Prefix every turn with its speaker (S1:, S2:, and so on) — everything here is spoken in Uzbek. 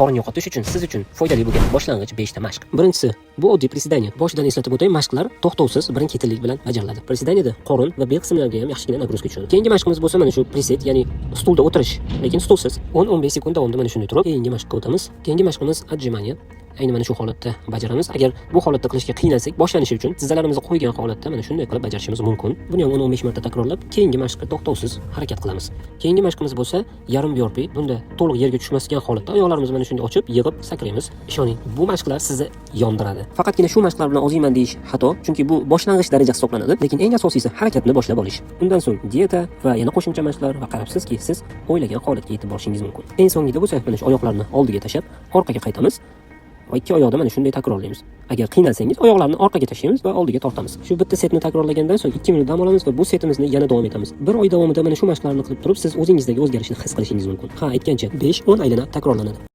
S1: qorin yo'qotish uchun siz uchun foydali bo'lgan boshlang'ich 5 ta mashq. Birinchisi, bu oddiy prisedaniya. Boshidan eslatib o'tay, mashqlar to'xtovsiz birin-ketinlik bilan bajariladi. Prisedaniyada qorin va bel qismlariga ham yaxshigina nagruzka tushadi. Keyingi mashqimiz bo'lsa mana shu preset, ya'ni stulda o'tirish, lekin stulsiz. 10-15 sekund davomida mana shunday turib, keyingi mashqqa o'tamiz. Keyingi mashqimiz отжимание. Ayni mana shu holatda bajaramiz. Agar bu holatda qilishga qiynalsak, boshlanishi uchun tizzalarimizni qo'ygan holatda mana shunday qilib bajarishimiz mumkin. Buni ham 10-15 marta takrorlab, keyingi mashqqa to'xtovsiz harakat qilamiz. Keyingi mashqimiz bo'lsa yarim burpee. Bunda to'liq yerga tushmasgan holatda oyoqlarimizni mana shunday ochib, yig'ib sakraymiz. Ishoning, bu mashqlar sizni yondiradi. Faqatgina shu mashqlar bilan oziyman deyish xato, chunki bu boshlang'ich daraja hisoblanadi, lekin eng asosiysi harakatni boshlab olish. Undan so'ng dieta va yana qo'shimcha mashqlar va qarabsizki, siz o'ylagan holatga yetib borishingiz mumkin. Eng so'ngida bo'lsa, mana shu oyoqlarni oldiga tashab, orqaga qaytamiz. Va ikki oyoqda mana shunday takrorlaymiz. Agar qiynalsangiz, oyoqlarni orqaga tashlaymiz va oldiga tortamiz. Shu bitta setni takrorlagandan so'ng 2 minut dam olamiz va bu setimizni yana davom etamiz. Bir oy davomida mana shu mashqlarni qilib turib, siz o'zingizdagi o'zgarishni his qilishingiz mumkin. Ha, aytgancha 5-10 aylana takrorlanadi.